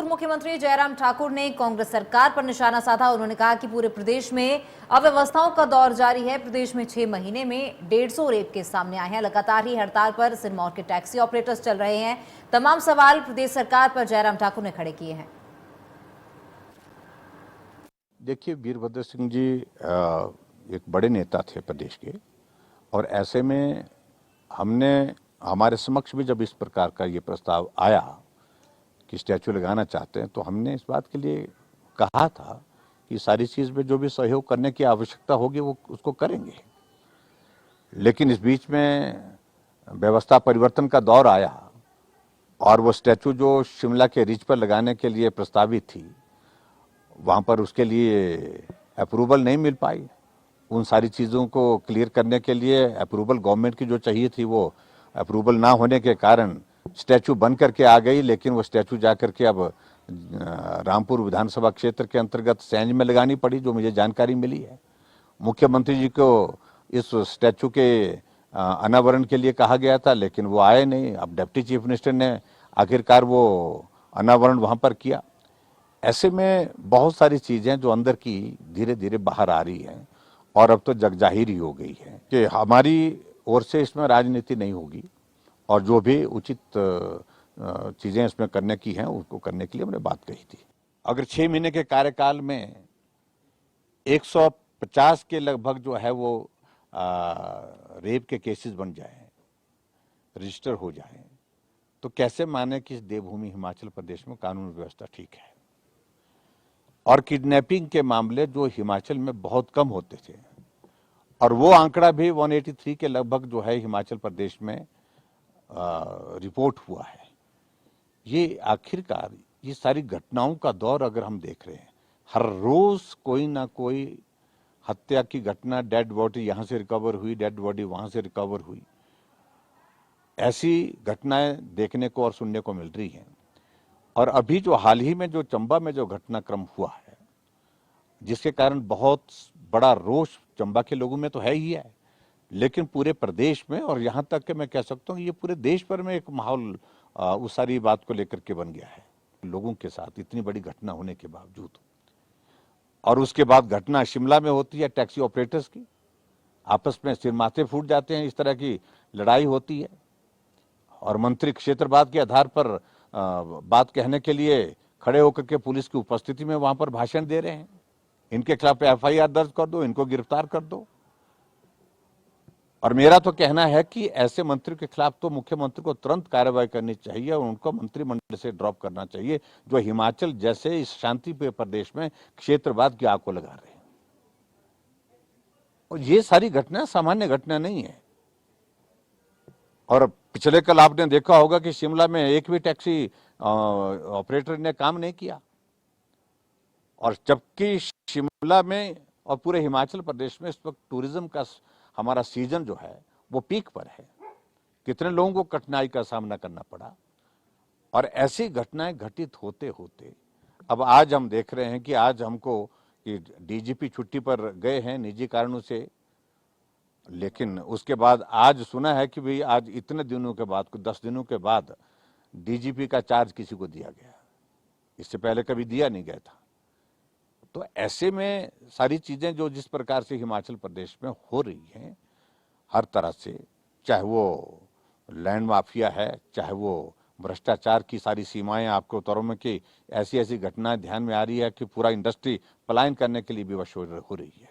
पूर्व मुख्यमंत्री जयराम ठाकुर ने कांग्रेस सरकार पर निशाना साधा। उन्होंने कहा कि पूरे प्रदेश में अव्यवस्थाओं का दौर जारी है। प्रदेश में 6 महीने में 150 रेप केस सामने आए हैं। लगातार ही हड़ताल पर सिरमौर के टैक्सी ऑपरेटर्स चल रहे हैं। तमाम सवाल प्रदेश सरकार पर जयराम ठाकुर ने खड़े किए हैं। देखिए, वीरभद्र सिंह जी एक बड़े नेता थे प्रदेश के, और ऐसे में हमारे समक्ष भी जब इस प्रकार का ये प्रस्ताव आया कि स्टैचू लगाना चाहते हैं, तो हमने इस बात के लिए कहा था कि सारी चीज़ में जो भी सहयोग करने की आवश्यकता होगी वो उसको करेंगे। लेकिन इस बीच में व्यवस्था परिवर्तन का दौर आया और वो स्टैचू जो शिमला के रिज पर लगाने के लिए प्रस्तावित थी, वहाँ पर उसके लिए अप्रूवल नहीं मिल पाई। उन सारी चीज़ों को क्लियर करने के लिए अप्रूवल गवर्नमेंट की जो चाहिए थी वो अप्रूवल ना होने के कारण स्टैचू बन करके आ गई। लेकिन वो स्टैचू जा करके अब रामपुर विधानसभा क्षेत्र के अंतर्गत सैंज में लगानी पड़ी, जो मुझे जानकारी मिली है। मुख्यमंत्री जी को इस स्टैचू के अनावरण के लिए कहा गया था, लेकिन वो आए नहीं। अब डिप्टी चीफ मिनिस्टर ने आखिरकार वो अनावरण वहाँ पर किया। ऐसे में बहुत सारी चीज़ें जो अंदर की धीरे धीरे बाहर आ रही हैं, और अब तो जगजाहिर ही हो गई है कि हमारी ओर से इसमें राजनीति नहीं होगी, और जो भी उचित चीज़ें इसमें करने की हैं उसको करने के लिए हमने बात कही थी। अगर 6 महीने के कार्यकाल में 150 के लगभग जो है वो रेप के केसेस बन जाए, रजिस्टर हो जाए, तो कैसे माने कि इस देवभूमि हिमाचल प्रदेश में कानून व्यवस्था ठीक है। और किडनैपिंग के मामले जो हिमाचल में बहुत कम होते थे, और वो आंकड़ा भी 183 के लगभग जो है हिमाचल प्रदेश में रिपोर्ट हुआ है। ये आखिरकार ये सारी घटनाओं का दौर अगर हम देख रहे हैं, हर रोज कोई ना कोई हत्या की घटना, डेड बॉडी यहाँ से रिकवर हुई, डेड बॉडी वहां से रिकवर हुई, ऐसी घटनाएं देखने को और सुनने को मिल रही हैं। और अभी जो हाल ही में जो चंबा में जो घटनाक्रम हुआ है, जिसके कारण बहुत बड़ा रोष चंबा के लोगों में तो है ही है, लेकिन पूरे प्रदेश में, और यहाँ तक कि मैं कह सकता हूँ ये पूरे देश भर में एक माहौल उस सारी बात को लेकर के बन गया है। लोगों के साथ इतनी बड़ी घटना होने के बावजूद, और उसके बाद घटना शिमला में होती है टैक्सी ऑपरेटर्स की, आपस में सिर माथे फूट जाते हैं, इस तरह की लड़ाई होती है, और मंत्री क्षेत्रवाद के आधार पर बात कहने के लिए खड़े होकर के पुलिस की उपस्थिति में वहां पर भाषण दे रहे हैं। इनके खिलाफ एफआईआर दर्ज कर दो, इनको गिरफ्तार कर दो। और मेरा तो कहना है कि ऐसे मंत्री के खिलाफ तो मुख्यमंत्री को तुरंत कार्रवाई करनी चाहिए और उनको मंत्रिमंडल से ड्रॉप करना चाहिए, जो हिमाचल जैसे इस शांति प्रिय प्रदेश में क्षेत्रवाद की आग को लगा रहे हैं। और ये सारी घटना सामान्य घटना नहीं है। और पिछले कल आपने देखा होगा कि शिमला में एक भी टैक्सी ऑपरेटर ने काम नहीं किया, और जबकि शिमला में और पूरे हिमाचल प्रदेश में इस वक्त टूरिज्म का हमारा सीजन जो है वो पीक पर है। कितने लोगों को कठिनाई का सामना करना पड़ा। और ऐसी घटनाएं घटित होते होते अब आज हम देख रहे हैं कि आज हमको कि डीजीपी छुट्टी पर गए हैं निजी कारणों से, लेकिन उसके बाद आज सुना है कि भाई आज इतने दिनों के बाद, 10 दिनों के बाद डीजीपी का चार्ज किसी को दिया गया। इससे पहले कभी दिया नहीं गया था। तो ऐसे में सारी चीजें जो जिस प्रकार से हिमाचल प्रदेश में हो रही हैं, हर तरह से, चाहे वो लैंड माफिया है, चाहे वो भ्रष्टाचार की सारी सीमाएं आपको तौरों में कि ऐसी ऐसी घटनाएं ध्यान में आ रही है कि पूरा इंडस्ट्री पलायन करने के लिए विवश हो रही है।